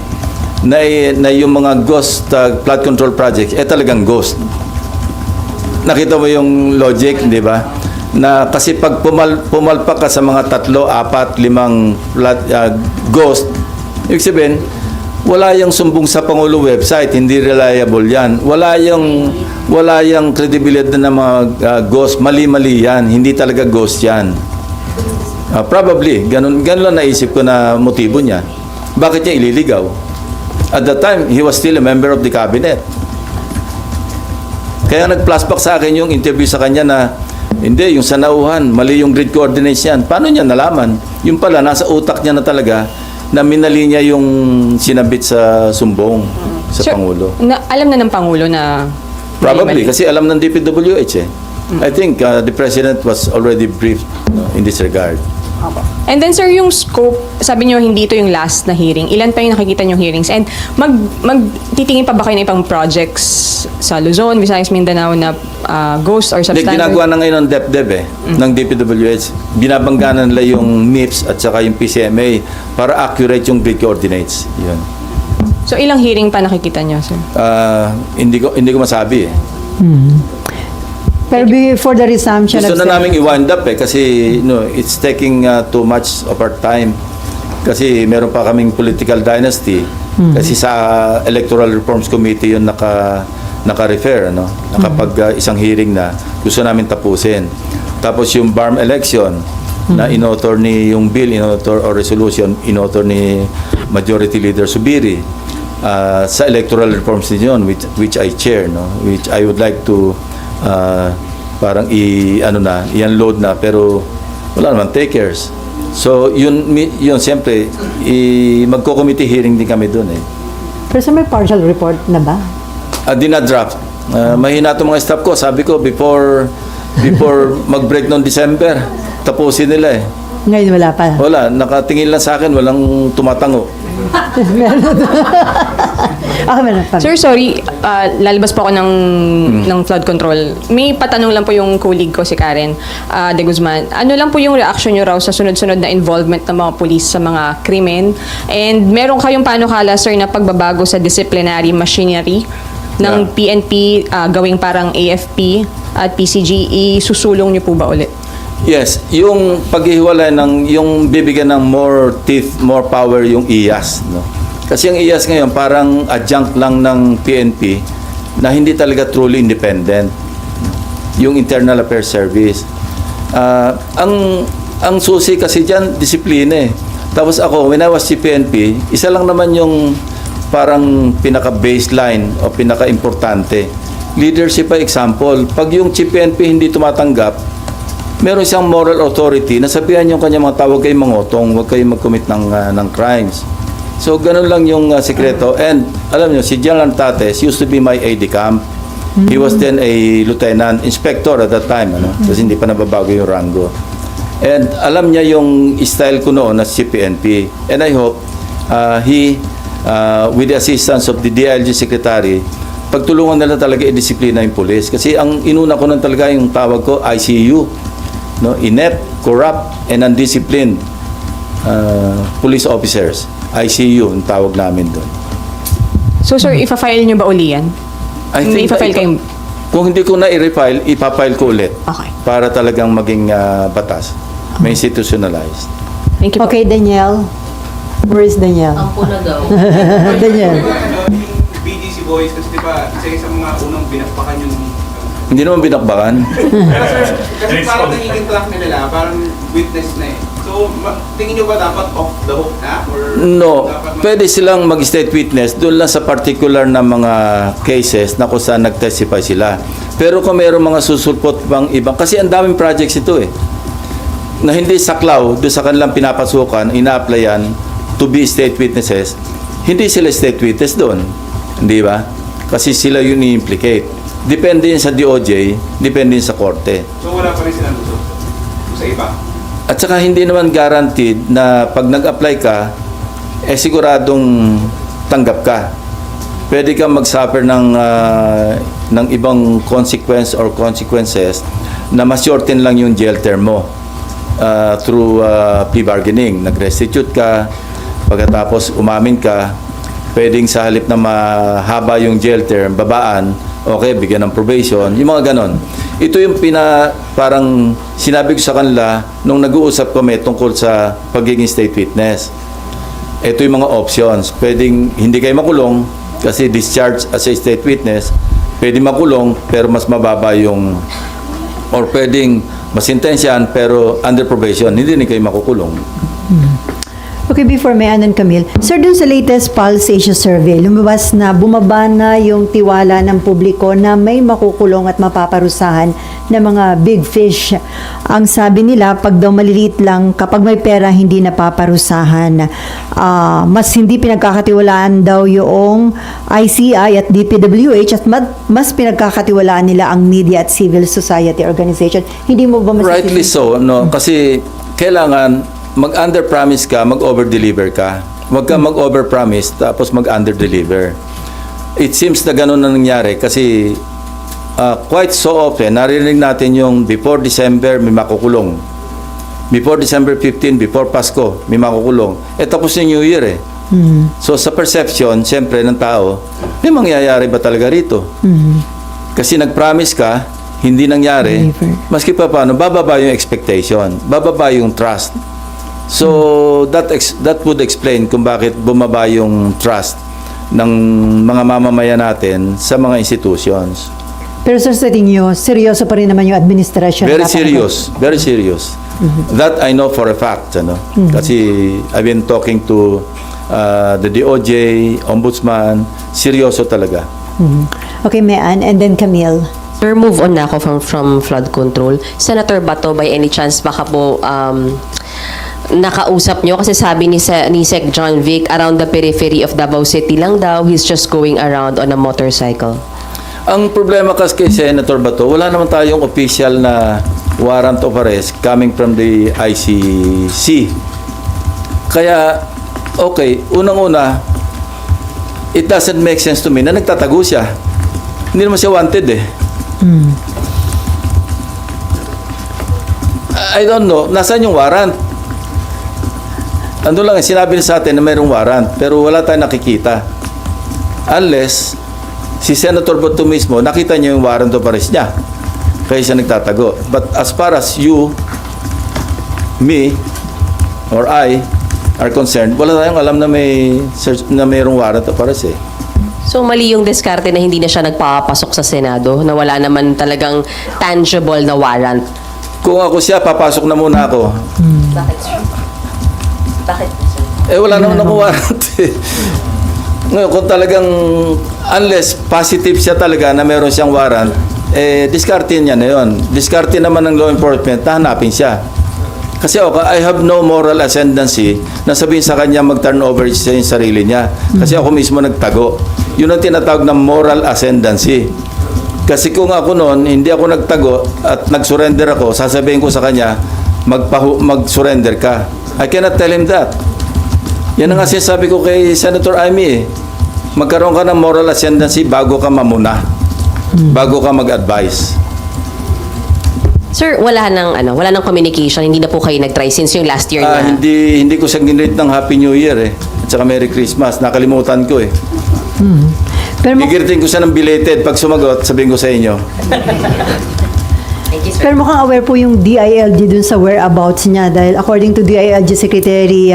na yung mga ghost flood control projects talagang ghost. Nakita mo yung logic, di ba? Na kasi pag pumalpak ka sa mga 3, 4, 5 ghost, ibig sabihin, wala yung sumbong sa Pangulo website, hindi reliable yan. Wala yung credibility ng mga ghost, mali-mali yan, hindi talaga ghost yan. Probably, ganun lang naisip ko na motibo niya. Bakit niya ililigaw? At that time, he was still a member of the cabinet. Kaya nag-flashback sa akin yung interview sa kanya na hindi, yung sanauhan, mali yung grid coordinates yan. Paano niya nalaman? Yung pala, nasa utak niya na talaga na minali niya yung sinabit sa sumbong sa Sir, Pangulo. Alam na ng Pangulo na... Probably, mali-mali. kasi alam ng DPWH eh. I think the President was already briefed in this regard. And then sir, yung scope, sabi niyo hindi ito yung last na hearing. Ilan pa yung nakikita niyong hearings? And magtitingin pa ba kayo ng ibang projects sa Luzon, Visayas, Mindanao na ghost or Hindi, substandard? ginagawa na ngayon ng DepDep ng DPWH. Binabangganan nila yung MIPS at saka yung PCMA para accurate yung grid coordinates. Yun. So ilang hearing pa nakikita niyo, sir? Hindi ko masabi eh. Pero before the resumption Gusto of na namin i-wind up eh kasi it's taking too much of our time. Kasi meron pa kaming political dynasty. Kasi sa Electoral Reforms Committee yun naka-refer, nakapag isang hearing na gusto namin tapusin. Tapos yung BARM election na inauthor ni yung bill, inauthor or resolution, inauthor ni Majority Leader Subiri sa electoral reforms din yun, which I chair, which I would like to parang i-unload na pero wala naman takers. So yun siyempre magko-committee hearing din kami doon eh. Pero sa may partial report na ba? Dina-draft. Mahina itong mga staff ko. Sabi ko before mag-break noong December, tapusin nila eh. Ngayon wala pa. Wala, nakatingin lang sa akin, walang tumatango. Meron pa. Sir, sorry, lalabas po ako ng flood control. May patanong lang po yung colleague ko, si Karen De Guzman. Ano lang po yung reaction nyo raw sa sunod-sunod na involvement ng mga pulis sa mga krimen? And meron kayong panukala, sir, na pagbabago sa disciplinary machinery ng PNP gawing parang AFP at PCG, isusulong nyo po ba ulit? Yes, yung paghihiwalay yung bibigyan ng more teeth, more power yung IAS, Kasi ang IAS ngayon parang adjunct lang ng PNP na hindi talaga truly independent. Yung Internal Affairs Service. Ang susi kasi diyan disiplina eh. Tapos ako, when I was PNP, isa lang naman yung parang pinaka-baseline o pinaka-importante. Leadership by example. Pag yung PNP hindi tumatanggap, meron siyang moral authority na sabihan yung kanyang mga tao, huwag kayong mangotong, huwag kayong mag-commit ng crimes. So, ganun lang yung sikreto. And, alam nyo, si General Tates used to be my aide-camp. He was then a lieutenant, inspector at that time, kasi hindi pa nababago yung rango. And, alam niya yung style ko noon na CPNP. And I hope with the assistance of the DILG Secretary, pagtulungan nila talaga i-disiplina yung police. Kasi ang inuna ko nun talaga yung tawag ko, ICU. Inept, corrupt, and undisciplined police officers. ICU, ang tawag namin doon. So sir, ipa-file nyo ba uli yan? May ipa-file kayong... Kung hindi ko na i-refile, ipapile ko ulit. Okay. Para talagang maging batas. May institutionalized. Thank you po. Okay, Daniel. Where is Daniel? Ampo na daw. Daniel. BGC Boys, kasi di ba, isa sa mga unang binakpakan yung... Hindi naman binakbakan. Pero sir, kasi parang nagiging track na nila, parang witness na eh. So, tingin nyo ba dapat off the hook na? Or No, dapat pwede silang mag-state witness doon lang sa particular na mga cases na kung saan nag-testify sila. Pero kung mayroong mga susulpot pang ibang, kasi ang daming projects ito eh, na hindi saklaw doon sa kanilang pinapasukan, ina-applyan to be state witnesses, hindi sila state witness doon. Hindi ba? Kasi sila yun i-implicate. Depende yun sa DOJ, depende yun sa korte. So, wala pa rin silang lusot sa iba? At saka hindi naman guaranteed na pag nag-apply ka, siguradong tanggap ka. Pwede kang mag-suffer ng ibang consequence or consequences na ma-shorten lang yung jail term mo through plea bargaining. Nag-restitute ka, pagkatapos umamin ka, pwedeng sa halip na mahaba yung jail term, babaan, okay, bigyan ng probation, yung mga ganon. Ito yung parang sinabi ko sa kanila nung nag-uusap kami tungkol sa pagiging state witness. Ito yung mga options. Pwedeng hindi kayo makulong kasi discharge as a state witness. Pwedeng makulong pero mas mababa yung, or pwedeng masintensyahan pero under probation. Hindi rin kayo makukulong. Okay, before may Anon Camille, sir, dun sa latest Pulse Asia survey, lumabas na bumaba na yung tiwala ng publiko na may makukulong at mapaparusahan na mga big fish. Ang sabi nila, pag daw maliliit lang, kapag may pera, hindi napaparusahan. Mas hindi pinagkakatiwalaan daw yung ICI at DPWH at mas pinagkakatiwalaan nila ang media at civil society organization. Hindi mo ba Rightly so, no? Kasi kailangan mag-under-promise ka, mag-over-deliver ka. Huwag ka mag-over-promise tapos mag-under-deliver. It seems na ganun na nangyari kasi quite so often, narinig natin yung before December, may makukulong. Before December 15, before Pasko, may makukulong. Tapos yung New Year eh. So sa perception, siyempre, ng tao, may mangyayari ba talaga rito? Kasi nag-promise ka, hindi nangyari, maski pa paano, bababa yung expectation, bababa yung trust. So that would explain kung bakit bumaba yung trust ng mga mamamayan natin sa mga institutions. Pero sir, sa tingin seryoso pa rin naman yung administration. Very serious, very serious. That I know for a fact, ano? Kasi I've been talking to the DOJ, Ombudsman, seryoso talaga. Okay, Mayan, and then Camille. Sir, move on na ako from flood control. Senator Bato, by any chance, baka po nakausap nyo? Kasi sabi ni Sec John Vic, around the periphery of Davao City lang daw, he's just going around on a motorcycle. Ang problema kasi kay Senator Bato, wala naman tayong official na warrant of arrest coming from the ICC. Kaya, okay, unang-una, it doesn't make sense to me na nagtatago siya. Hindi naman siya wanted eh. I don't know, nasaan yung warrant? Ando lang, sinabi sa atin na mayroong warrant, pero wala tayong nakikita. Unless, si Senator Bato mismo, nakita niya yung warrant of arrest niya. Kaya siya nagtatago. But as far as you, me, or I, are concerned, wala tayong alam na mayroong warrant of arrest eh. So, mali yung diskarte na hindi na siya nagpapasok sa Senado, na wala naman talagang tangible na warrant. Kung ako siya, papasok na muna ako. Bakit, sir? Bakit, sir? Wala naman ako warrant eh. Ngayon, kung talagang, unless positive siya talaga na meron siyang warrant, diskarte niya na yun. Diskarte naman ng law enforcement na hanapin siya. Kasi okay, I have no moral ascendancy na sabihin sa kanya mag-turn over siya yung sarili niya. Kasi ako mismo nagtago. Yun ang tinatawag na moral ascendancy. Kasi kung ako noon, hindi ako nagtago at nag-surrender ako, sasabihin ko sa kanya, mag-surrender ka. I cannot tell him that. Yan ang sinasabi ko kay Senator Amy eh. Magkaroon ka ng moral ascendancy bago ka mamuna. Bago ka mag-advise. Sir, wala nang communication, hindi na po kayo nag-try since yung last year na. Hindi ko siya ginrate ng Happy New Year eh. At saka Merry Christmas. Nakalimutan ko eh. Pero Gigiritin ko siya ng belated. Pag sumagot, sabihin ko sa inyo. Pero mukhang aware po yung DILG dun sa whereabouts niya dahil according to DILG Secretary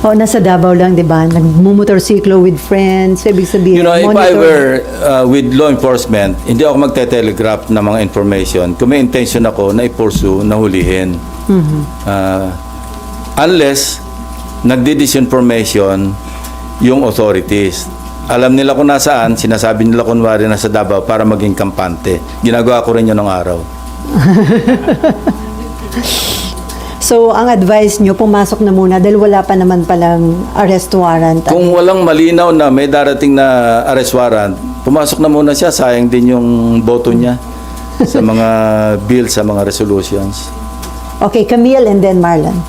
O, nasa Davao lang, di ba? Nagmumotorsiklo with friends. So, ibig sabihin, You know, if I monitor. were with law enforcement, hindi ako magte-telegraph ng mga information kung may intention ako na i-pursue, na hulihin. Unless nagdi-disinformation yung authorities. Alam nila kung nasaan, sinasabi nila kunwari nasa Davao para maging kampante. Ginagawa ko rin yun ng araw. So, ang advice nyo, pumasok na muna dahil wala pa naman palang arrest warrant. Kung walang malinaw na may darating na arrest warrant, pumasok na muna siya, sayang din yung boto niya sa mga bill, sa mga resolutions. Okay, Camille and then Marlon.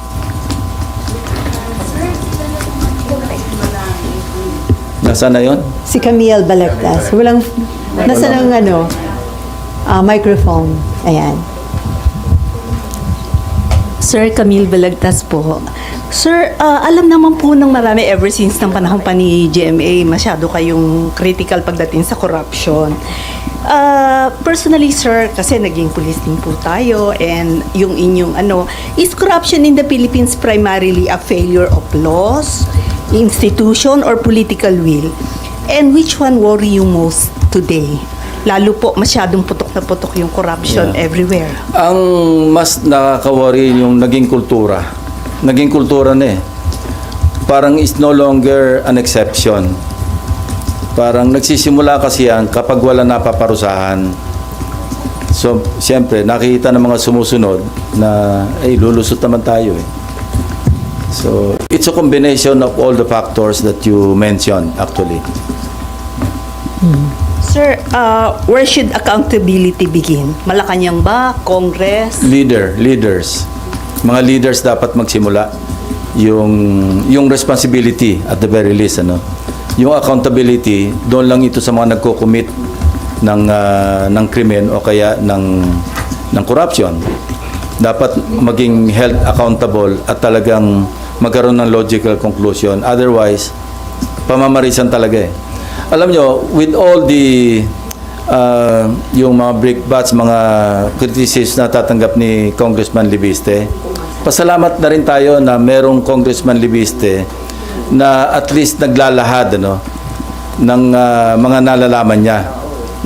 Nasaan na yun? Si Camille Balagtas. Walang, nasa ng microphone. Ayan. Sir Camille Balagtas po. Sir, alam naman po ng marami ever since ng panahon pa ni GMA, masyado kayong critical pagdating sa corruption. Personally, sir, kasi naging police din po tayo and yung inyong is corruption in the Philippines primarily a failure of laws, institution, or political will? And which one worry you most today? Lalo po, masyadong putok na putok yung corruption everywhere. Ang mas nakaka-worry yung naging kultura. Naging kultura na eh. Parang is no longer an exception. Parang nagsisimula kasi yan kapag wala napaparusahan. So, siyempre, nakikita ng mga sumusunod na, lulusot naman tayo eh. So, it's a combination of all the factors that you mentioned, actually. Sir, where should accountability begin? Malacanang ba? Congress? Leaders. Mga leaders dapat magsimula yung responsibility at the very least, yung accountability, doon lang ito sa mga nagko-commit ng krimen o kaya ng corruption. Dapat maging held accountable at talagang magkaroon ng logical conclusion. Otherwise, pamamarisan talaga eh. Alam nyo, with all the yung mga brickbats, mga criticisms na tatanggap ni Congressman Libiste, pasalamat na rin tayo na merong Congressman Libiste na at least naglalahad ng mga nalalaman niya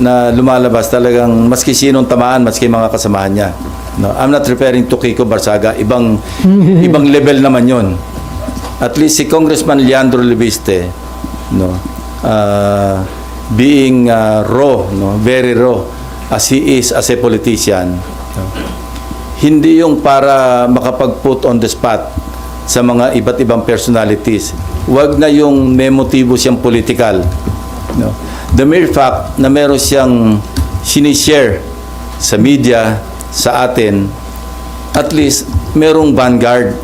na lumalabas talagang maski sinong tamaan, maski mga kasamahan niya. No, I'm not referring to Kiko Barsaga, ibang level naman 'yon. At least si Congressman Leandro Libiste, being raw, very raw as he is as a politician, hindi yung para makapag-put on the spot sa mga iba't ibang personalities. Wag na yung may motibo siyang political. The mere fact na meron siyang sinishare sa media, sa atin, at least merong vanguard,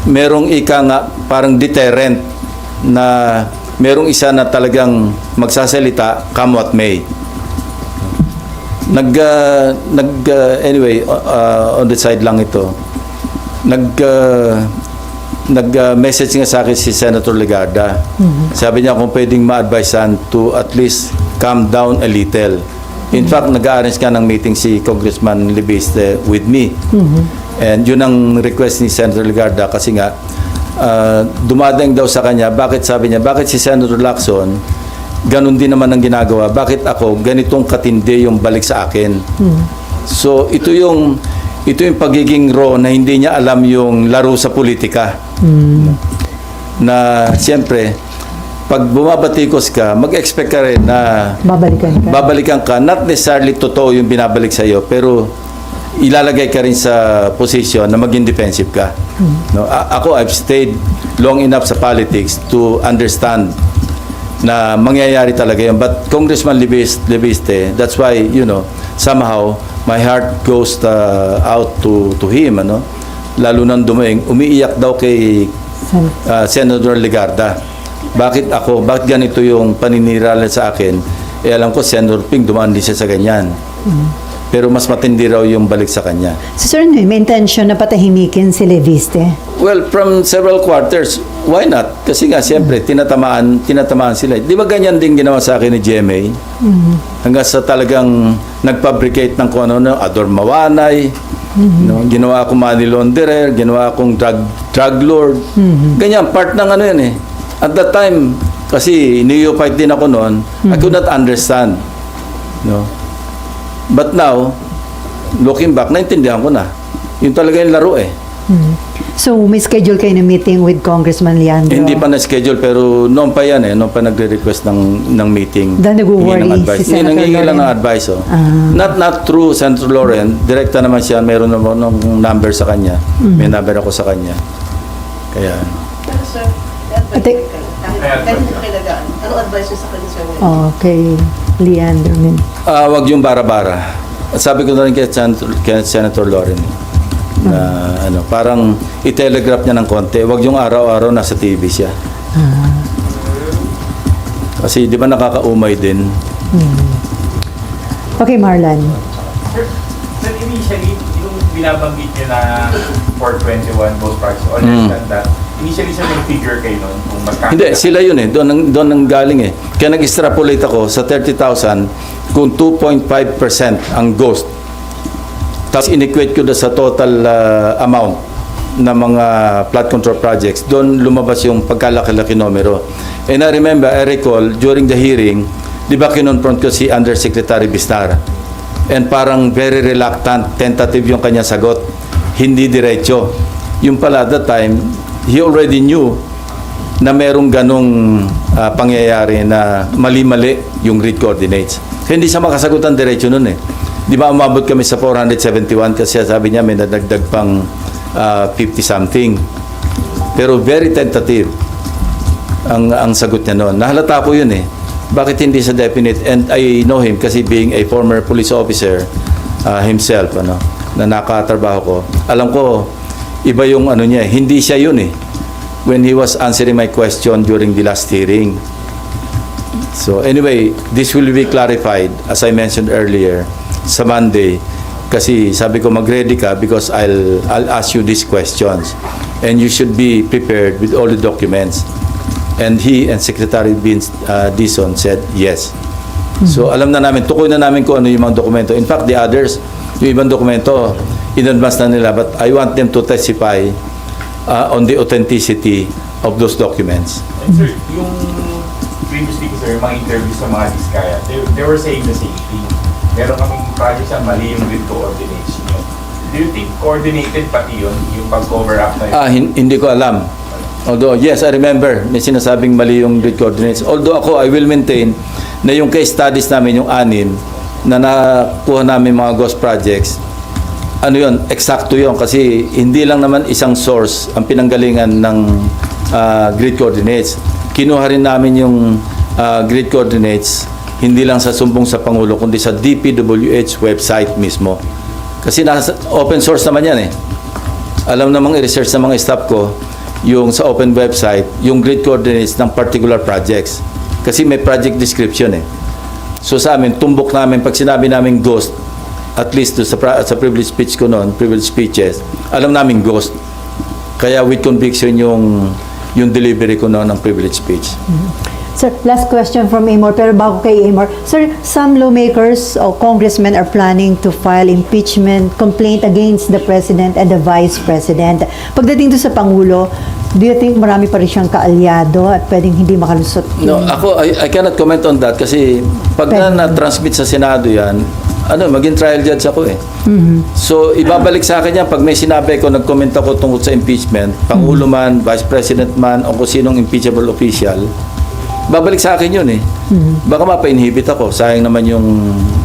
merong parang deterrent na merong isa na talagang magsasalita come what may. Anyway, on the side lang ito. Nag-message nga sa akin si Senator Legarda. Sabi niya kung pwedeng ma-advisean to at least calm down a little. In fact, nag-arrange ka ng meeting si Congressman Libiste with me. And yun ang request ni Senator Legarda kasi nga dumadaing daw sa kanya. Bakit sabi niya, bakit si Senator Lacson ganun din naman ang ginagawa? Bakit ako ganitong katindi yung balik sa akin? So ito yung pagiging raw na hindi niya alam yung laro sa politika. Na siyempre pag bumabatikos ka, mag-expect ka rin na babalikan ka. Not necessarily totoo yung binabalik sa iyo, pero ilalagay ka rin sa position na maging defensive ka. Ako, I've stayed long enough sa politics to understand na mangyayari talaga yun. But Congressman Libiste, that's why, somehow, my heart goes out to him, lalo nang umiiyak daw kay Senator Legarda. Bakit ganito yung paninirala sa akin? Alam ko, Senator Ping, dumaan din siya sa ganyan. Pero mas matindi raw yung balik sa kanya. So, sir, may intention na patahimikin si Libiste? Well, from several quarters, why not? Kasi nga, siyempre, tinatamaan sila. Di ba ganyan din ginawa sa akin ni GMA? Hanggang sa talagang nag-fabricate ng kung ano, Ador Mawanay, No? Ginawa akong money launderer, ginawa akong drug lord. Ganyan, part ng ano yan eh. At that time, kasi neophyte din ako noon, I could not understand. No? But now, looking back, naintindihan ko na. Yun talaga yung laro eh. So, may schedule kayo na meeting with Congressman Leandro? Hindi pa na-schedule pero noon pa yan eh, noon pa nagre-request ng meeting. Dahil nag-worry Hingi ng advice. si Senator Nangingi lang ng Loren. advice. Oh. Ah. Not through Senator Loren, direkta naman siya, mayroon naman ng number sa kanya. May number ako sa kanya. Kaya, Ate, okay, Leandro. wag yung bara-bara. At sabi ko na rin kay Senator Loren na ano, parang i-telegraph niya ng konti. Wag yung araw-araw nasa TV siya. Kasi di ba nakakaumay din. Okay, Marlan. Sir, initially, yung binabanggit niyo na 421 ghost projects, or less than that, initially sir, may figure kayo nun kung magkano? Hindi, sila yun eh. Doon nang galing eh. Kaya nag-extrapolate ako sa 30,000 kung 2.5% ang ghost. Tapos in-equate ko na sa total amount ng mga flood control projects. Doon lumabas yung pagkalaki-laki numero. And I remember, I recall, during the hearing, di ba kinonfront ko si Undersecretary Bistar? And parang very reluctant, tentative yung kanya sagot. Hindi diretso. Yung pala, at that time, he already knew na merong ganong pangyayari na mali-mali yung grid coordinates. Kaya hindi siya makasagutan diretso nun eh. Di ba umabot kami sa 471 kasi sabi niya may nadagdag pang 50-something. Pero very tentative ang sagot niya noon. Nahalata ko yun eh. Bakit hindi sa definite? And I know him kasi being a former police officer himself, na nakatrabaho ko. Alam ko, iba yung ano niya, hindi siya yun eh. When he was answering my question during the last hearing. So anyway, this will be clarified, as I mentioned earlier, sa Monday. Kasi sabi ko mag-ready ka because I'll ask you these questions. And you should be prepared with all the documents. And he and Secretary Dizon said yes. So alam na namin, tukoy na namin kung ano yung mga dokumento. In fact, the others, yung ibang dokumento, in-advance na nila. But I want them to testify on the authenticity of those documents. And sir, yung previously sir, mga interviews sa mga Diskaya, they were saying the same thing. Meron kaming project sa mali yung grid coordinates nyo. Do you think coordinated pati yun, yung pag-cover up na yun? Hindi ko alam. Although, yes, I remember, may sinasabing mali yung grid coordinates. Although ako, I will maintain na yung case studies namin, yung 6 na nakuha namin mga ghost projects, ano yun, eksakto yun. Kasi hindi lang naman isang source ang pinanggalingan ng grid coordinates. Kinuha rin namin yung grid coordinates hindi lang sa sumbong sa Pangulo, kundi sa DPWH website mismo. Kasi nasa open source naman yan eh. Alam namang i-research ng mga staff ko yung sa open website, yung grid coordinates ng particular projects. Kasi may project description eh. So sa amin, tumbok namin, pag sinabi namin ghost, at least sa privilege speech ko noon, privilege speeches, alam namin ghost. Kaya with conviction yung delivery ko noon ng privilege speech. Sir, last question from Amor, pero bago kay Amor. Sir, some lawmakers o congressmen are planning to file impeachment complaint against the President and the Vice President. Pagdating to sa Pangulo, do you think marami pa rin siyang kaalyado at pwedeng hindi makalusot? No, ako, I cannot comment on that kasi pag na-transmit sa Senado yan, maging trial judge ako eh. So, ibabalik sa akin yan pag may sinabi ko, nag-comment ako tungkol sa impeachment, Pangulo man, Vice President man, o kung sinong impeachable official, babalik sa akin yun eh. Baka mapa-inhibit ako. Sayang naman yung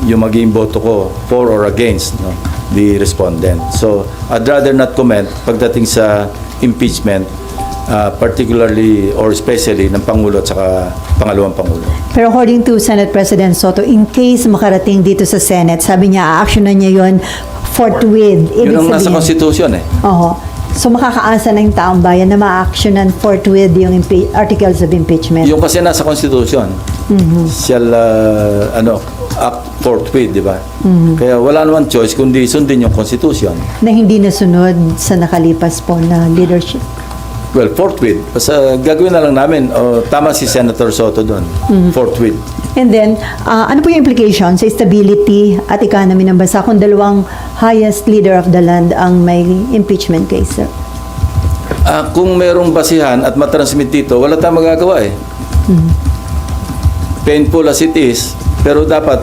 maging boto ko for or against the respondent. So, I'd rather not comment pagdating sa impeachment, particularly or especially ng Pangulo at saka pangalawang Pangulo. Pero according to Senate President Soto, in case makarating dito sa Senate, sabi niya, action na niya yun forthwith. Yun ang nasa Constitution eh. Oo. So makakaasa na yung taong bayan na ma-actionan forthwith yung articles of impeachment. Yung kasi nasa Constitution, shall act forthwith, di ba? Kaya wala naman choice kundi sundin yung Constitution. Na hindi nasunod sa nakalipas po na leadership. Well, forthwith. Basta gagawin na lang namin. Tama si Senator Soto doon. Forthwith. And then, ano po yung implication sa stability at economy ng bansa kung dalawang highest leader of the land ang may impeachment case, sir? Kung merong basihan at matransmit dito, wala tayong magagawa eh. Painful as it is, pero dapat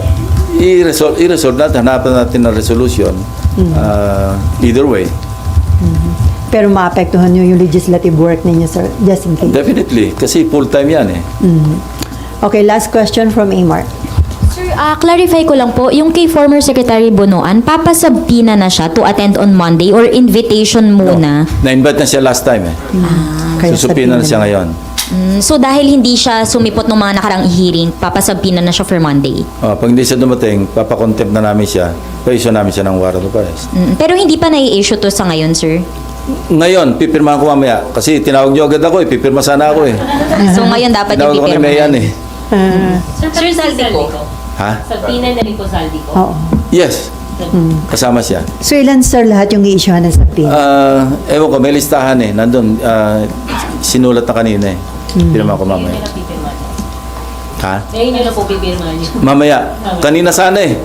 i-resolve natin, hanapan natin ng resolution. Either way. Pero maapektuhan nyo yung legislative work ninyo, sir, just in case. Definitely, kasi full-time yan eh. Okay, last question from Amar. Sir, clarify ko lang po, yung kay former Secretary Bonoan, papasabina na siya to attend on Monday or invitation muna? Na-invite na siya last time eh. Kaya Susupina na sabihin siya na- ngayon. So dahil hindi siya sumipot ng mga nakarang hearing, papasabina na siya for Monday? Pag hindi siya dumating, papakontempt na namin siya. Pa-issue namin siya ng warrant of arrest. Pero hindi pa nai-issue to sa ngayon, sir? Ngayon, pipirmahan ko mamaya. Kasi tinawag niyo agad ako eh. Pipirma sana ako eh. So ngayon dapat Tinawag ko ni Mayan eh. Sir, Saldico. Ha? Sa Pina na rin po Saldico. Oo. Yes. Kasama siya. So ilan, sir, lahat yung i-issuehan ng subpoena? Ewan ko, may listahan eh. Nandun, sinulat na kanina eh. Pirma ko mamaya. Ha? Ngayon nyo na po pipirma niyo. Mamaya. Kanina sana eh.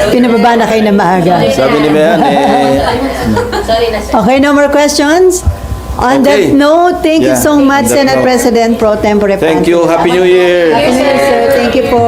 Pinababa na kayo na maaga. Sabi ni Mayan eh. Sorry na, sir. Okay, no more questions? On Okay. that note, thank you Yeah. so much, On that Senate note. President Pro Tempore Thank you. Panfilo. Happy New Year. Happy New Year, sir. Thank you po.